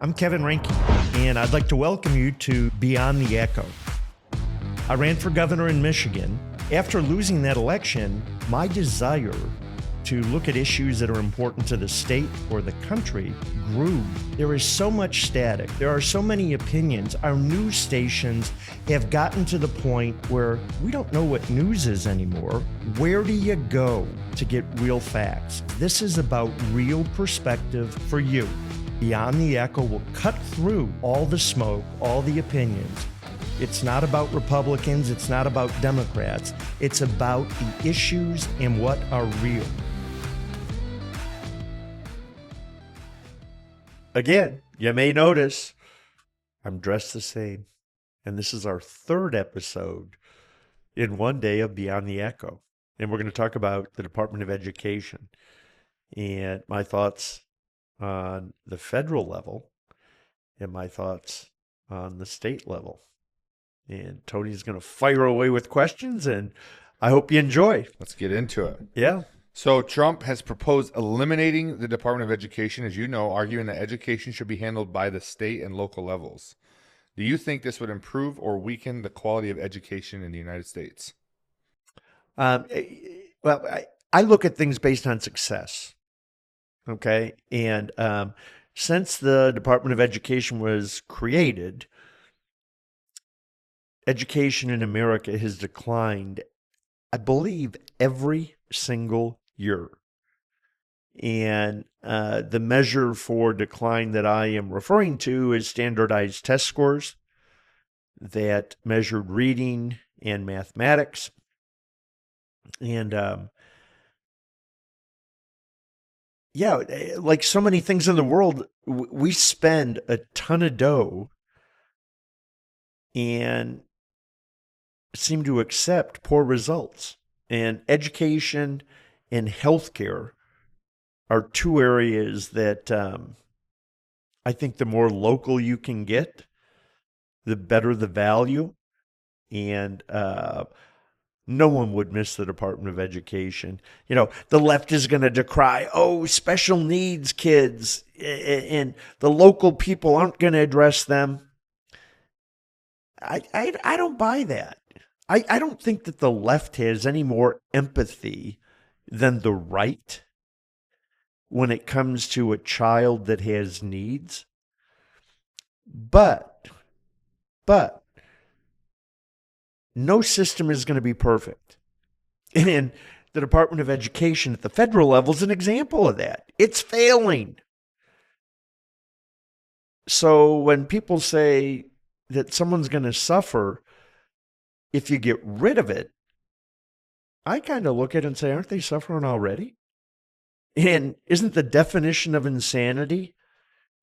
I'm Kevin Rinke, and I'd like to welcome you to Beyond the Echo. I ran for governor in Michigan. After losing that election, my desire to look at issues that are important to the state or the country grew. There is so much static. There are so many opinions. Our news stations have gotten to the point where we don't know what news is anymore. Where do you go to get real facts? This is about real perspective for you. Beyond the Echo will cut through all the smoke, all the opinions. It's not about Republicans, it's not about Democrats. It's about the issues and what are real. Again, you may notice I'm dressed the same. And this is our third episode in one day of Beyond the Echo. And we're going to talk about the Department of Education and my thoughts on the federal level and my thoughts on the state level. And Tony's going to fire away with questions, and I hope you enjoy. Let's get into it. Yeah. So Trump has proposed eliminating the Department of Education, as you know, arguing that education should be handled by the state and local levels. Do you think this would improve or weaken the quality of education in the United States? Well, I look at things based on success. Okay. And since the Department of Education was created, education in America has declined, I believe, every single year. And the measure for decline that I am referring to is standardized test scores that measured reading and mathematics. And yeah, like so many things in the world, we spend a ton of dough and seem to accept poor results. And education and healthcare are two areas that I think the more local you can get, the better the value. And no one would miss the Department of Education. You know, the left is going to decry, special needs kids, and the local people aren't going to address them. I don't buy that. I don't think that the left has any more empathy than the right when it comes to a child that has needs. But no system is going to be perfect. And the Department of Education at the federal level is an example of that. It's failing. So when people say that someone's going to suffer if you get rid of it, I kind of look at it and say, aren't they suffering already? And isn't the definition of insanity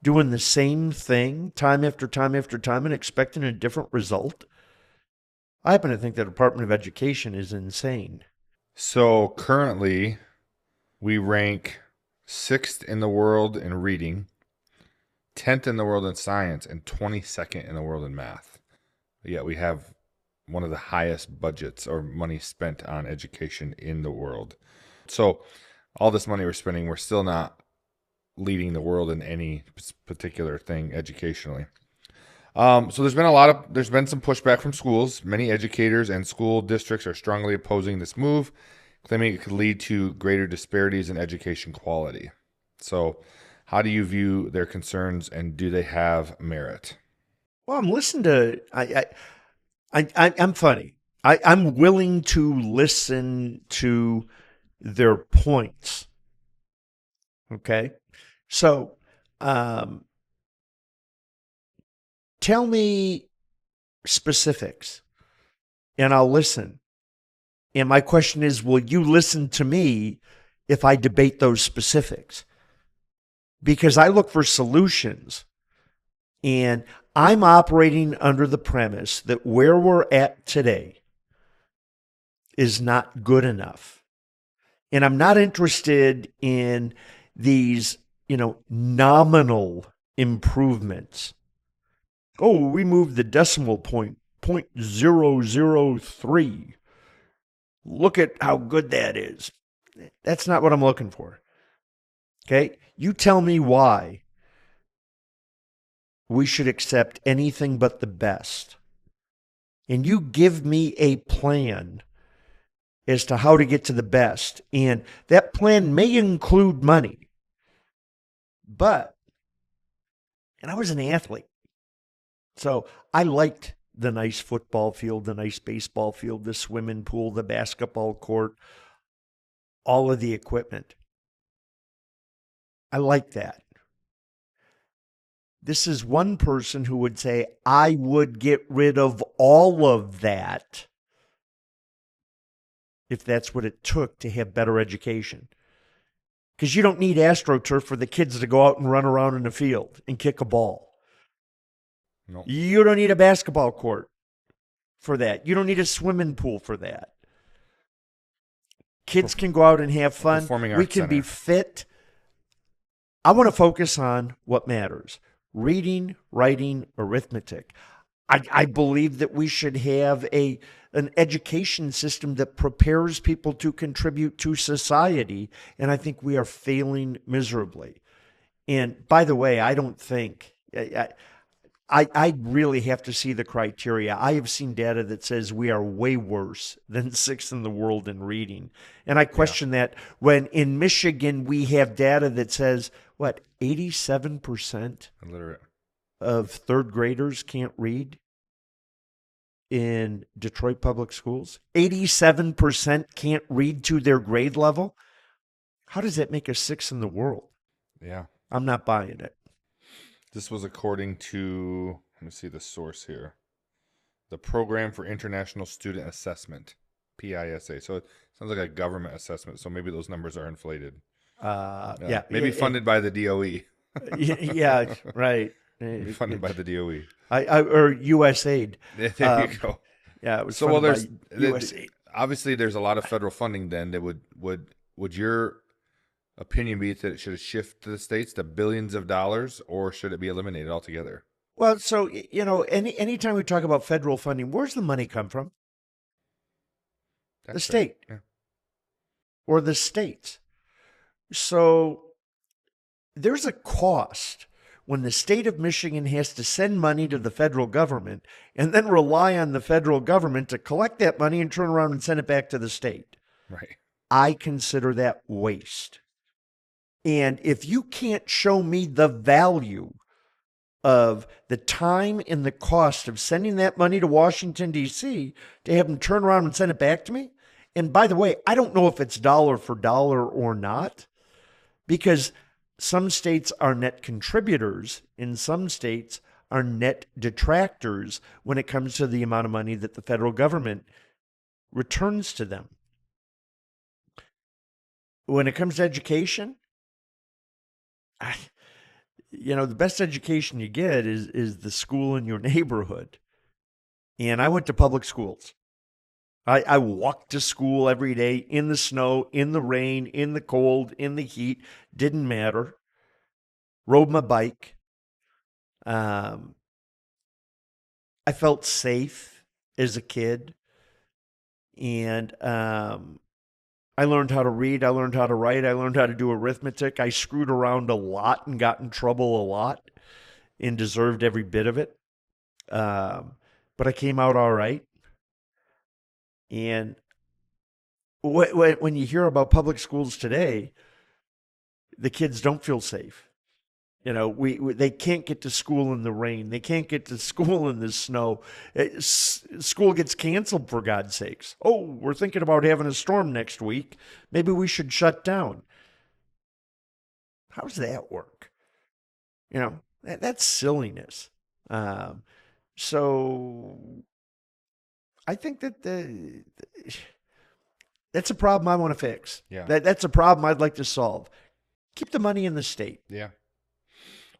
doing the same thing time after time after time and expecting a different result? I happen to think the Department of Education is insane. So currently, we rank 6th in the world in reading, 10th in the world in science, and 22nd in the world in math. Yet we have one of the highest budgets or money spent on education in the world. So all this money we're spending, we're still not leading the world in any particular thing educationally. So there's been some pushback from schools. Many educators and school districts are strongly opposing this move, claiming it could lead to greater disparities in education quality. So how do you view their concerns, and do they have merit? Well, I'm listening to, I'm funny. I'm willing to listen to their points. Okay. So, tell me specifics and I'll listen. And my question is, will you listen to me if I debate those specifics? Because I look for solutions, and I'm operating under the premise that where we're at today is not good enough. And I'm not interested in these, nominal improvements. We moved the decimal point, 0.003. Look at how good that is. That's not what I'm looking for. Okay? You tell me why we should accept anything but the best. And you give me a plan as to how to get to the best. And that plan may include money. But, and I was an athlete. So I liked the nice football field, the nice baseball field, the swimming pool, the basketball court, all of the equipment. I like that. This is one person who would say, I would get rid of all of that if that's what it took to have better education. Because you don't need AstroTurf for the kids to go out and run around in the field and kick a ball. No. You don't need a basketball court for that. You don't need a swimming pool for that. Kids can go out and have fun. Performing We Arts can be Center. fit. I want to focus on what matters: reading, writing, arithmetic. I believe that we should have an education system that prepares people to contribute to society, and I think we are failing miserably. And by the way, I don't think I really have to see the criteria. I have seen data that says we are way worse than sixth in the world in reading. And I question that when in Michigan we have data that says, what, 87% Illiterate. of third graders can't read in Detroit public schools? 87% can't read to their grade level? How does that make us sixth in the world? Yeah. I'm not buying it. This was according to, let me see the source here, the Program for International Student Assessment, PISA. So it sounds like a government assessment. So maybe those numbers are inflated. Maybe funded by the DOE. Yeah, right. Maybe funded by the DOE. Or USAID. There you go. Yeah, it was So funded by there's USAID. obviously there's a lot of federal funding then that would your opinion be that it should shift to the states to billions of dollars, or should it be eliminated altogether? Well, so anytime we talk about federal funding, where's the money come from? The state or the states. So there's a cost when the state of Michigan has to send money to the federal government and then rely on the federal government to collect that money and turn around and send it back to the state. Right. I consider that waste. And if you can't show me the value of the time and the cost of sending that money to Washington, D.C., to have them turn around and send it back to me. And by the way, I don't know if it's dollar for dollar or not, because some states are net contributors and some states are net detractors when it comes to the amount of money that the federal government returns to them. When it comes to education, the best education you get is the school in your neighborhood. And I went to public schools. I walked to school every day in the snow, in the rain, in the cold, in the heat. Didn't matter. Rode my bike. I felt safe as a kid. And I learned how to read. I learned how to write. I learned how to do arithmetic. I screwed around a lot and got in trouble a lot and deserved every bit of it. But I came out all right. And when you hear about public schools today, the kids don't feel safe. They can't get to school in the rain. They can't get to school in the snow. School gets canceled, for God's sakes. Oh, we're thinking about having a storm next week. Maybe we should shut down. How does that work? That's silliness. So I think that that's a problem I want to fix. Yeah. That's a problem I'd like to solve. Keep the money in the state. Yeah.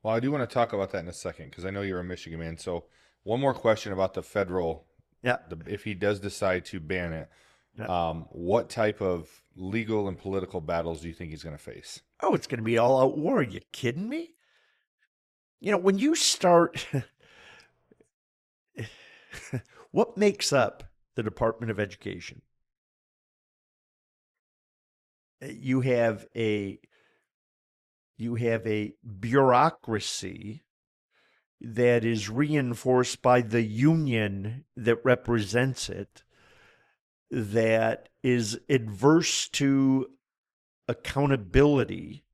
Well, I do want to talk about that in a second because I know you're a Michigan man. So one more question about the federal. Yeah. If he does decide to ban it, Yeah. what type of legal and political battles do you think he's going to face? Oh, it's going to be all out war. Are you kidding me? When you start, what makes up the Department of Education? You have a bureaucracy that is reinforced by the union that represents it, that is adverse to accountability,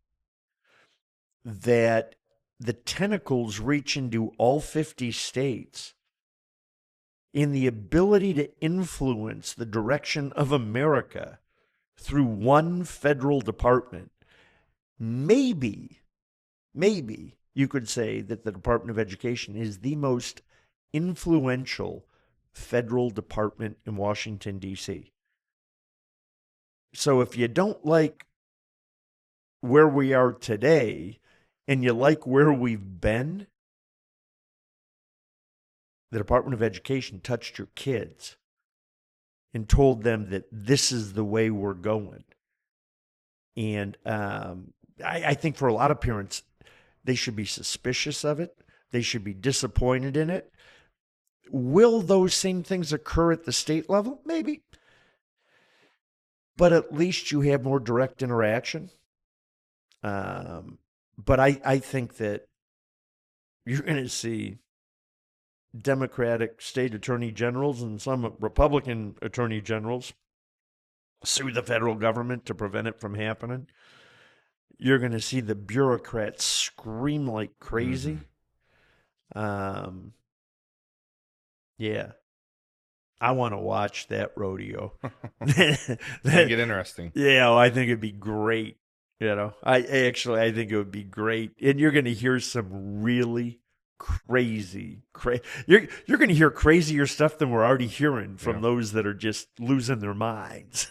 that the tentacles reach into all 50 states, in the ability to influence the direction of America through one federal department, maybe you could say that the Department of Education is the most influential federal department in Washington, D.C. So if you don't like where we are today and you like where we've been, the Department of Education touched your kids and told them that this is the way we're going. And I think for a lot of parents, they should be suspicious of it. They should be disappointed in it. Will those same things occur at the state level? Maybe. But at least you have more direct interaction. But I think that you're going to see Democratic state attorney generals and some Republican attorney generals sue the federal government to prevent it from happening. You're going to see the bureaucrats scream like crazy. Yeah. I want to watch that rodeo. That'd get interesting. Yeah, well, I think it'd be great. I think it would be great. And you're going to hear some really you're going to hear crazier stuff than we're already hearing from those that are just losing their minds.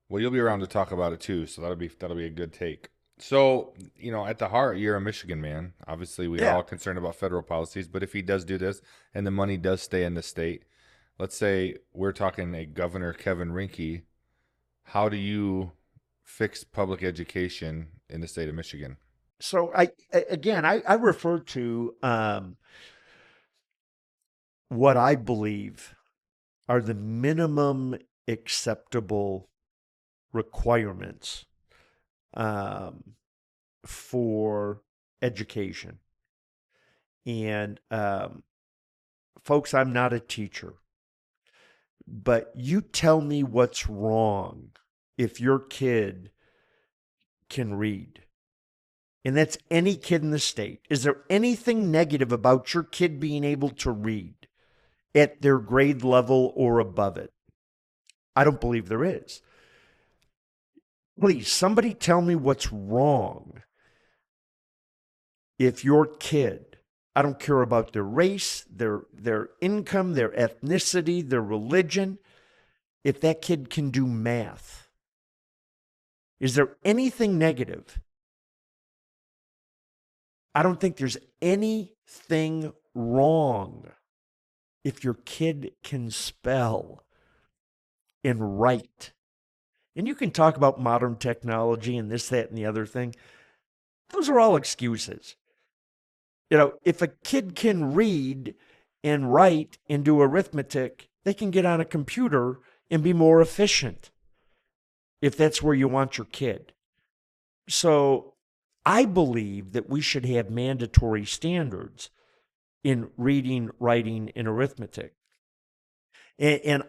Well, you'll be around to talk about it too, so that'll be a good take. So, at the heart, you're a Michigan man. Obviously, we're all concerned about federal policies, but if he does do this and the money does stay in the state, let's say we're talking a Governor Kevin Rinke, how do you fix public education in the state of Michigan? So I refer to what I believe are the minimum acceptable requirements for education. And folks, I'm not a teacher, but you tell me what's wrong if your kid can read. And that's any kid in the state. Is there anything negative about your kid being able to read at their grade level or above it? I don't believe there is. Please, somebody tell me what's wrong if your kid, I don't care about their race, their income, their ethnicity, their religion, if that kid can do math. Is there anything negative? I don't think there's anything wrong if your kid can spell and write. And you can talk about modern technology and this, that, and the other thing. Those are all excuses. If a kid can read and write and do arithmetic, they can get on a computer and be more efficient if that's where you want your kid. So I believe that we should have mandatory standards in reading, writing, and arithmetic. And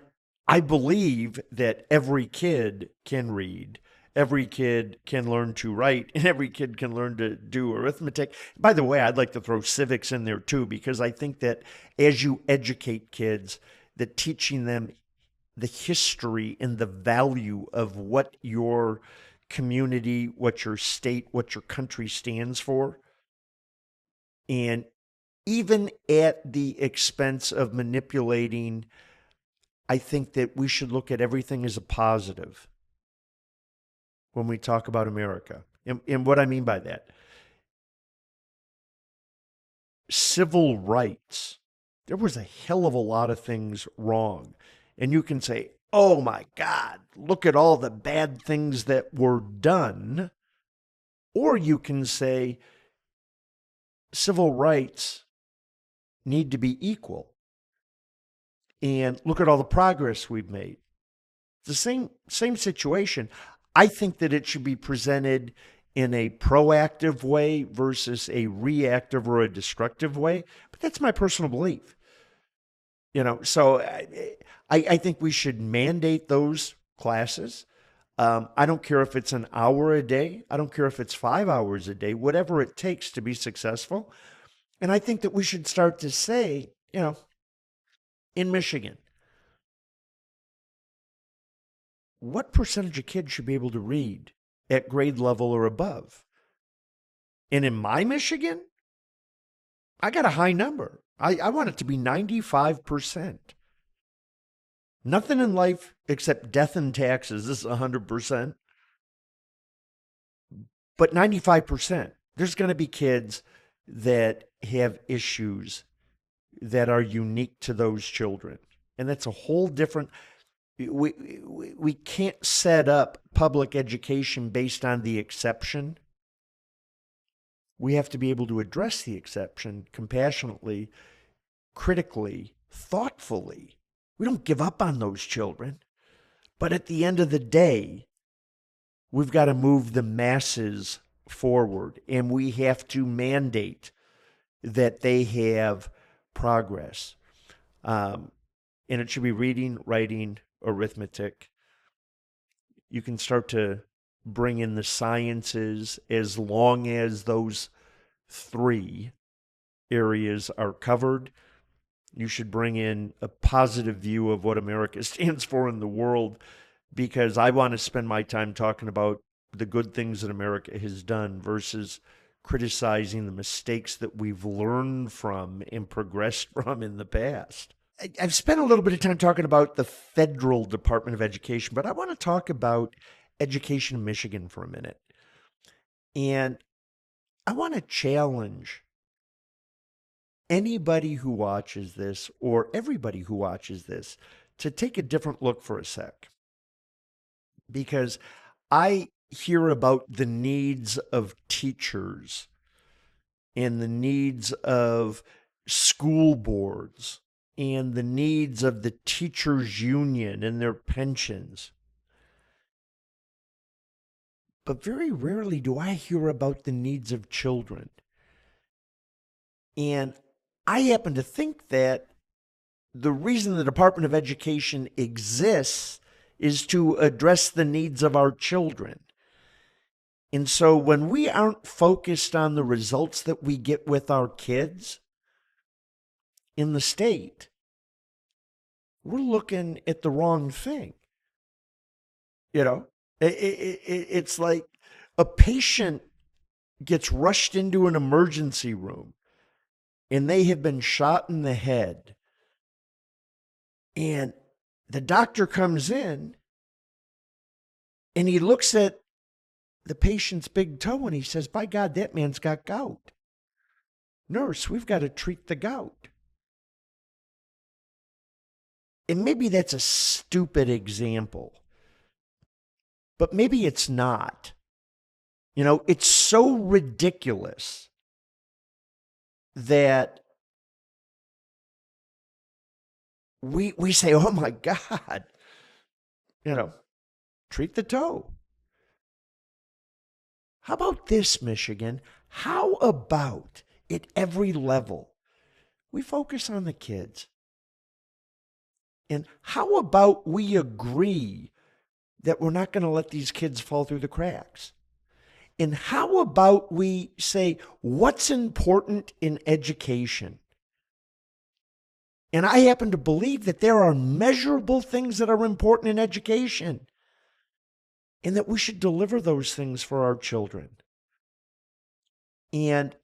I believe that every kid can read, every kid can learn to write, and every kid can learn to do arithmetic. By the way, I'd like to throw civics in there too, because I think that as you educate kids, that teaching them the history and the value of what your community, what your state, what your country stands for, and even at the expense of manipulating, I think that we should look at everything as a positive when we talk about America. And what I mean by that, civil rights, there was a hell of a lot of things wrong. And you can say, oh my God, look at all the bad things that were done. Or you can say, civil rights need to be equal. And look at all the progress we've made. The same situation. I think that it should be presented in a proactive way versus a reactive or a destructive way. But that's my personal belief. So I think we should mandate those classes. I don't care if it's an hour a day. I don't care if it's 5 hours a day, whatever it takes to be successful. And I think that we should start to say, in Michigan, what percentage of kids should be able to read at grade level or above? And in my Michigan, I got a high number. I want it to be 95%. Nothing in life except death and taxes is 100%. But 95%. There's going to be kids that have issues that are unique to those children. And that's a whole different. We can't set up public education based on the exception. We have to be able to address the exception compassionately, critically, thoughtfully. We don't give up on those children. But at the end of the day, we've got to move the masses forward, and we have to mandate that they have progress. And it should be reading, writing, arithmetic. You can start to bring in the sciences as long as those three areas are covered. You should bring in a positive view of what America stands for in the world, because I want to spend my time talking about the good things that America has done versus criticizing the mistakes that we've learned from and progressed from in the past. I've spent a little bit of time talking about the federal Department of Education, but I want to talk about education in Michigan for a minute. And I want to challenge anybody who watches this, or everybody who watches this, to take a different look for a sec. Because I hear about the needs of teachers and the needs of school boards and the needs of the teachers' union and their pensions. But very rarely do I hear about the needs of children. And I happen to think that the reason the Department of Education exists is to address the needs of our children. And so when we aren't focused on the results that we get with our kids in the state, we're looking at the wrong thing. It's like a patient gets rushed into an emergency room and they have been shot in the head. And the doctor comes in and he looks at the patient's big toe and he says, by God, that man's got gout. Nurse, we've got to treat the gout. And maybe that's a stupid example, but maybe it's not. It's so ridiculous that we say, oh my God, treat the toe. How about this, Michigan? How about at every level, we focus on the kids? And how about we agree that we're not going to let these kids fall through the cracks? And how about we say what's important in education? And I happen to believe that there are measurable things that are important in education, and that we should deliver those things for our children. And,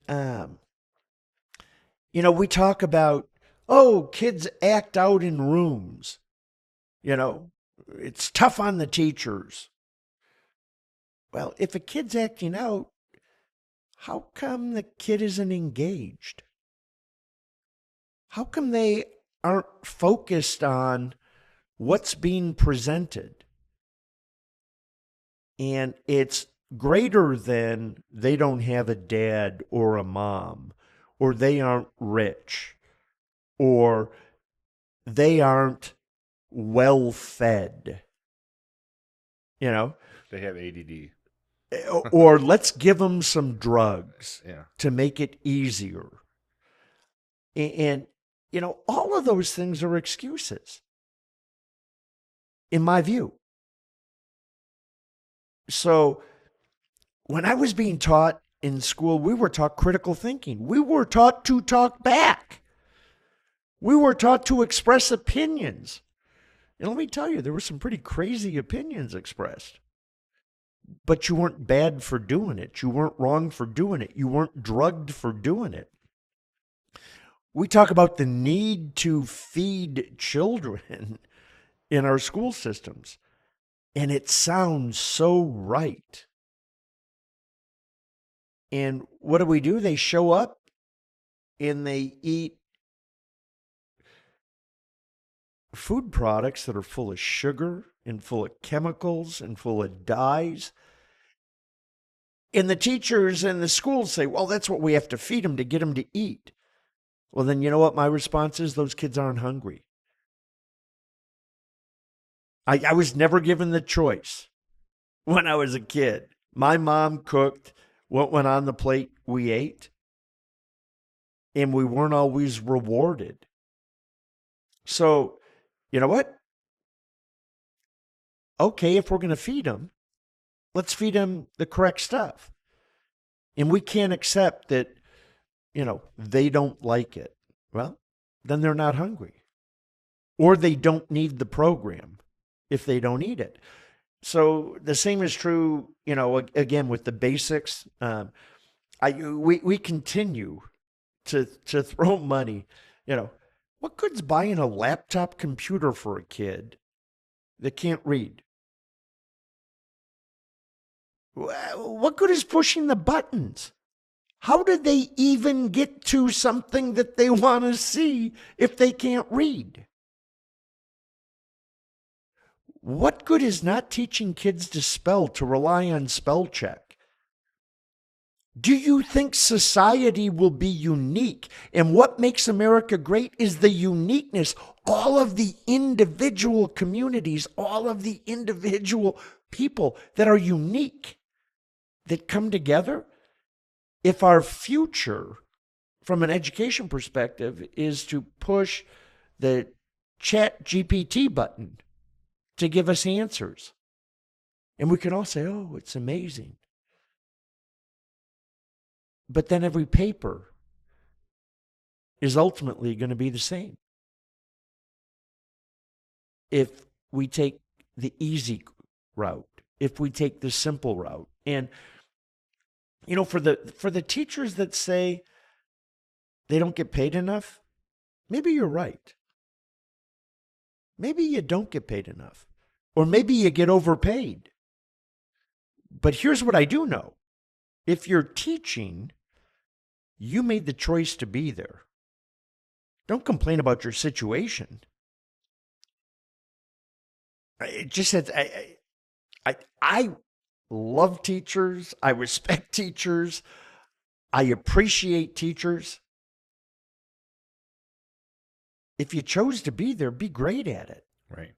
we talk about, kids act out in rooms. It's tough on the teachers. Well, if a kid's acting out, how come the kid isn't engaged? How come they aren't focused on what's being presented? And it's greater than they don't have a dad or a mom, or they aren't rich, or they aren't well fed. They have ADD. Or let's give them some drugs Yeah. to make it easier. And, all of those things are excuses, in my view. So when I was being taught in school, we were taught critical thinking. We were taught to talk back. We were taught to express opinions. And let me tell you, there were some pretty crazy opinions expressed. But you weren't bad for doing it. You weren't wrong for doing it. You weren't drugged for doing it. We talk about the need to feed children in our school systems, and it sounds so right. And what do? They show up and they eat food products that are full of sugar and full of chemicals and full of dyes. And the teachers and the schools say, well, that's what we have to feed them to get them to eat. Well, then you know what my response is? Those kids aren't hungry. I was never given the choice when I was a kid. My mom cooked. What went on the plate, we ate. And we weren't always rewarded. So, you know what? Okay, if we're going to feed them, let's feed them the correct stuff. And we can't accept that, they don't like it. Well, then they're not hungry. Or they don't need the program if they don't eat it. So the same is true, again, with the basics. We continue to throw money. What good's buying a laptop computer for a kid that can't read? What good is pushing the buttons? How did they even get to something that they want to see if they can't read? What good is not teaching kids to spell, to rely on spell check? Do you think society will be unique? And what makes America great is the uniqueness. All of the individual communities, all of the individual people that are unique, that come together. If our future, from an education perspective, is to push the Chat GPT button to give us answers, and we can all say, oh, it's amazing. But then every paper is ultimately going to be the same. If we take the easy route, if we take the simple route. And, for the teachers that say they don't get paid enough, maybe you're right. Maybe you don't get paid enough. Or maybe you get overpaid. But here's what I do know. If you're teaching, you made the choice to be there. Don't complain about your situation. It just said, I love teachers. I respect teachers. I appreciate teachers. If you chose to be there, be great at it. Right.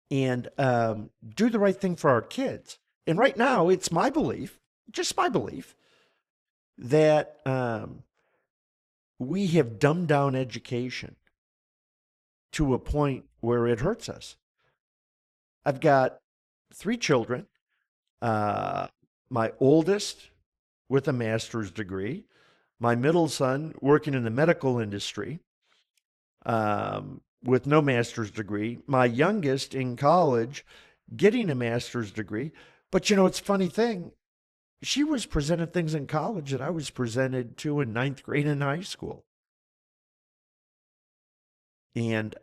And do the right thing for our kids. And right now, it's my belief, just my belief, that we have dumbed down education to a point where it hurts us. I've got 3 children. My oldest with a master's degree, my middle son working in the medical industry with no master's degree, my youngest in college getting a master's degree. But it's a funny thing. She was presented things in college that I was presented to in 9th grade in high school. And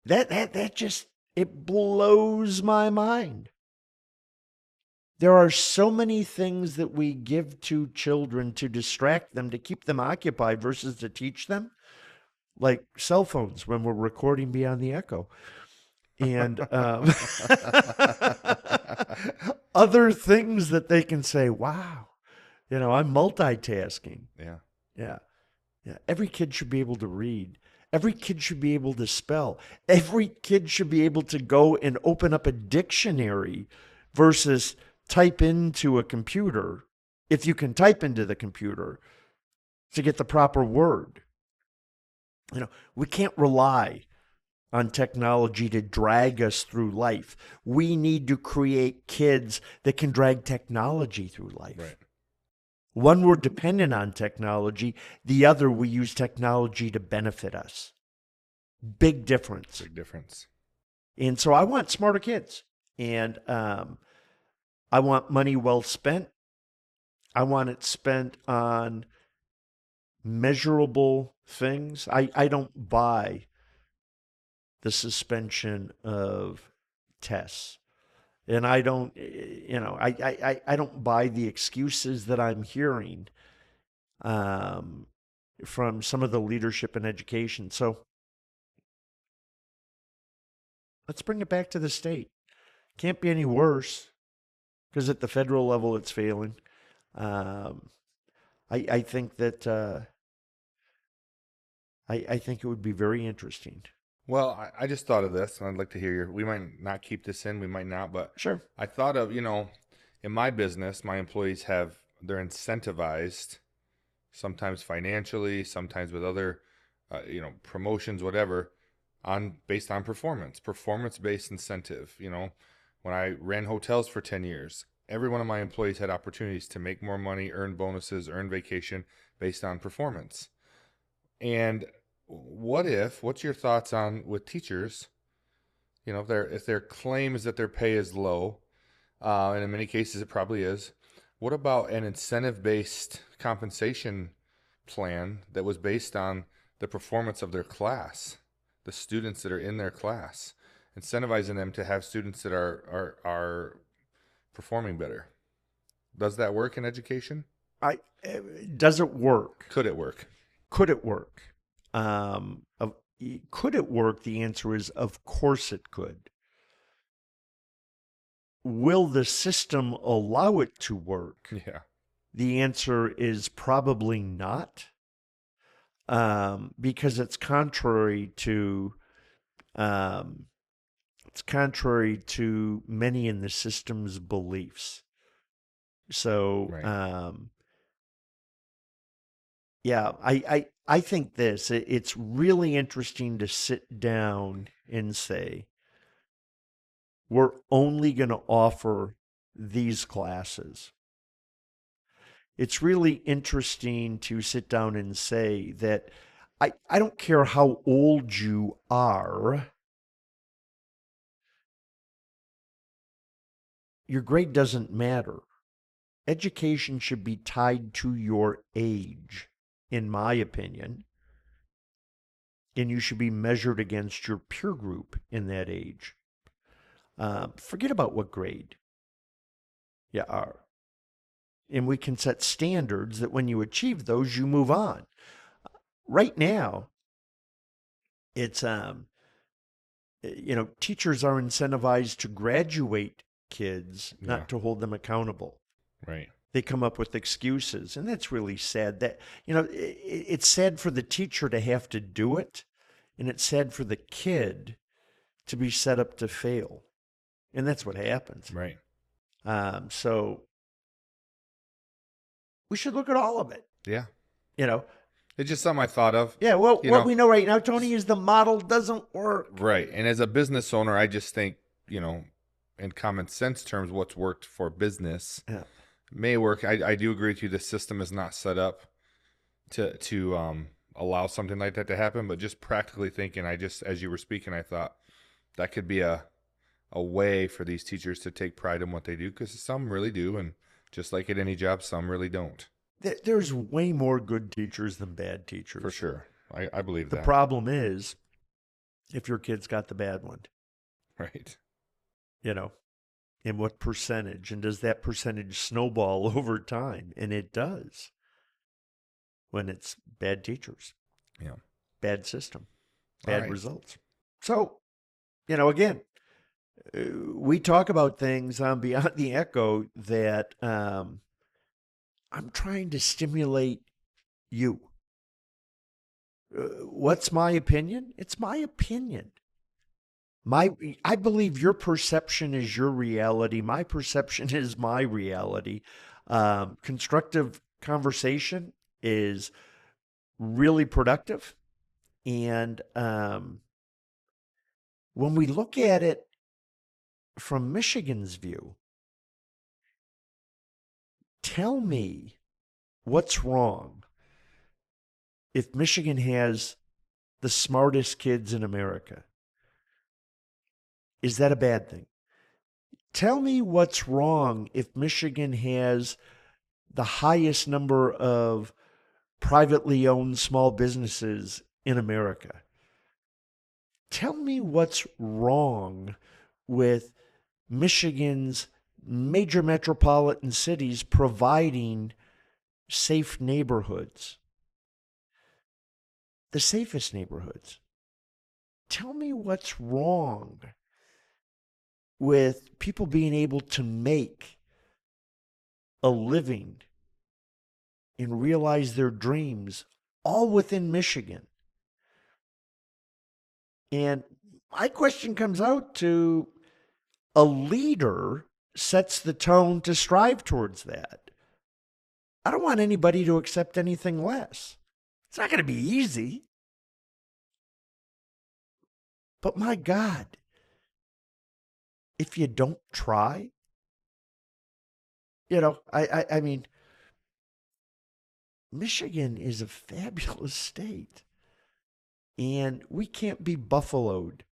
that just, it blows my mind. There are so many things that we give to children to distract them, to keep them occupied versus to teach them, like cell phones when we're recording Beyond the Echo. And other things that they can say, wow, I'm multitasking. Yeah. Yeah. Every kid should be able to read. Every kid should be able to spell. Every kid should be able to go and open up a dictionary versus type into a computer, if you can type into the computer, to get the proper word. We can't rely on technology to drag us through life. We need to create kids that can drag technology through life. Right. One, we're dependent on technology. The other, we use technology to benefit us. Big difference. Big difference. And so I want smarter kids. And I want money well spent. I want it spent on measurable things. I don't buy the suspension of tests. And I don't, I don't buy the excuses that I'm hearing from some of the leadership in education. So let's bring it back to the state. Can't be any worse because at the federal level it's failing. I think that I think it would be very interesting. Well, I just thought of this, and I'd like to hear we might not keep this in, we might not, but Sure. I thought of, in my business, my employees they're incentivized, sometimes financially, sometimes with other, promotions, whatever, based on performance-based incentive. When I ran hotels for 10 years, every one of my employees had opportunities to make more money, earn bonuses, earn vacation based on performance. And what's your thoughts on with teachers, if their claim is that their pay is low, and in many cases it probably is, what about an incentive-based compensation plan that was based on the performance of their class, the students that are in their class, incentivizing them to have students that are performing better? Does that work in education? Does it work? Could it work? Could it work? Could it work? The answer is, of course it could. Will the system allow it to work? Yeah. The answer is probably not, because it's contrary to many in the system's beliefs. So, Right. yeah, I think it's really interesting to sit down and say, we're only going to offer these classes. It's really interesting to sit down and say that I don't care how old you are, your grade doesn't matter. Education should be tied to your age, in my opinion, and you should be measured against your peer group in that age. Forget about what grade you are. And we can set standards that when you achieve those, you move on. Right now, it's, teachers are incentivized to graduate kids, Yeah. not to hold them accountable. Right. They come up with excuses, and that's really sad. That it's sad for the teacher to have to do it, and it's sad for the kid to be set up to fail, and that's what happens. Right. So we should look at all of it. Yeah. You know, It's just something I thought of. yeah. Well, You what know. we know right now, Tony, is the model doesn't work. Right. And as a business owner, I just think, in common sense terms, what's worked for business Yeah. may work. I do agree with you. The system is not set up to allow something like that to happen. But just practically thinking, as you were speaking, I thought that could be a way for these teachers to take pride in what they do, because some really do. And just like at any job, some really don't. There's way more good teachers than bad teachers. For sure. I believe The that. problem is if your kid's got the bad one, Right. and what percentage, and does that percentage snowball over time? And it does when it's bad teachers, Yeah. bad system, All bad right. results. So, again, we talk about things on Beyond the Echo that I'm trying to stimulate you. What's my opinion? It's my opinion. I believe your perception is your reality. My perception is my reality. Constructive conversation is really productive. And when we look at it from Michigan's view, tell me what's wrong if Michigan has the smartest kids in America. Is that a bad thing? Tell me what's wrong if Michigan has the highest number of privately owned small businesses in America. Tell me what's wrong with Michigan's major metropolitan cities providing safe neighborhoods, the safest neighborhoods. Tell me what's wrong with people being able to make a living and realize their dreams all within Michigan. And my question comes out to a leader sets the tone to strive towards that. I don't want anybody to accept anything less. It's not going to be easy. But my God, if you don't try, I mean, Michigan is a fabulous state. And we can't be buffaloed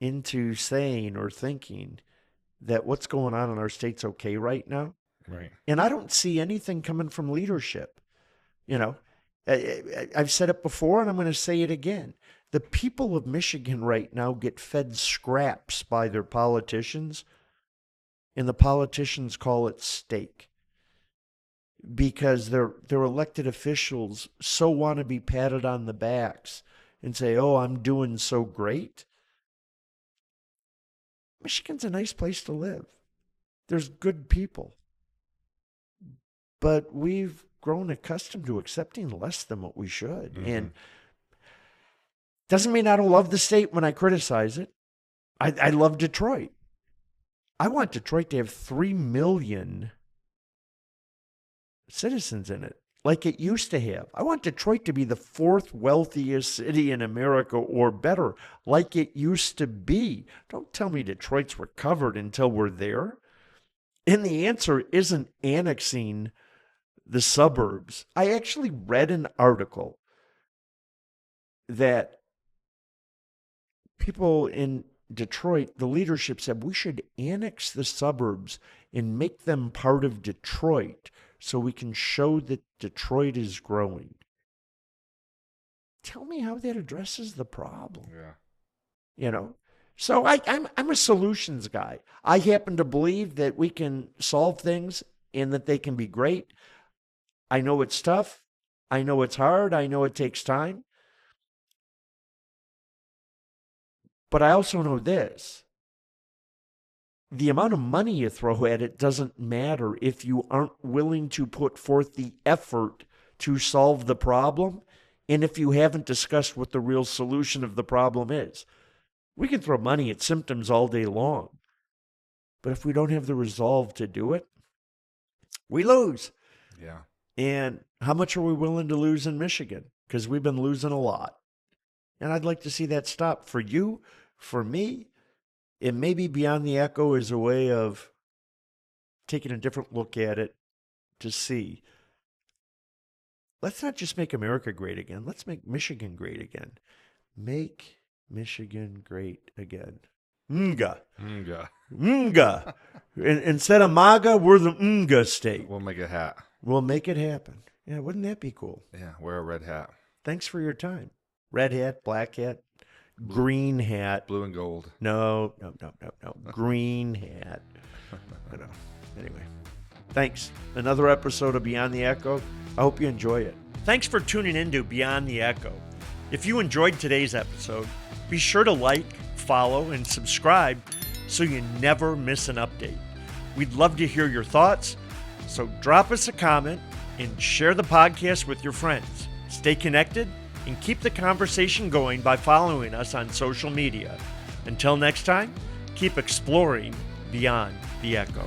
into saying or thinking that what's going on in our state's okay right now. Right. And I don't see anything coming from leadership. I've said it before and I'm going to say it again. The people of Michigan right now get fed scraps by their politicians, and the politicians call it steak because their elected officials so want to be patted on the backs and say, oh, I'm doing so great. Michigan's a nice place to live. There's good people. But we've grown accustomed to accepting less than what we should. Mm-hmm. And doesn't mean I don't love the state when I criticize it. I love Detroit. I want Detroit to have 3 million citizens in it, like it used to have. I want Detroit to be the 4th wealthiest city in America or better, like it used to be. Don't tell me Detroit's recovered until we're there. And the answer isn't annexing the suburbs. I actually read an article that people in Detroit, the leadership said we should annex the suburbs and make them part of Detroit so we can show that Detroit is growing. Tell me how that addresses the problem. Yeah. So I'm a solutions guy. I happen to believe that we can solve things and that they can be great. I know it's tough. I know it's hard. I know it takes time. But I also know this. The amount of money you throw at it doesn't matter if you aren't willing to put forth the effort to solve the problem and if you haven't discussed what the real solution of the problem is. We can throw money at symptoms all day long, but if we don't have the resolve to do it, we lose. Yeah. And how much are we willing to lose in Michigan? Because we've been losing a lot. And I'd like to see that stop for you, for me. And maybe Beyond the Echo is a way of taking a different look at it to see. Let's not just make America great again. Let's make Michigan great again. Make Michigan great again. Mga. Mga. Mga. Instead of MAGA, we're the Mga state. We'll make a hat. We'll make it happen. Yeah, wouldn't that be cool? Yeah, wear a red hat. Thanks for your time. Red hat, black hat, green hat. Blue and gold. No. Green hat. Anyway, thanks. Another episode of Beyond the Echo. I hope you enjoy it. Thanks for tuning in to Beyond the Echo. If you enjoyed today's episode, be sure to like, follow, and subscribe so you never miss an update. We'd love to hear your thoughts, so drop us a comment and share the podcast with your friends. Stay connected and keep the conversation going by following us on social media. Until next time, keep exploring beyond the echo.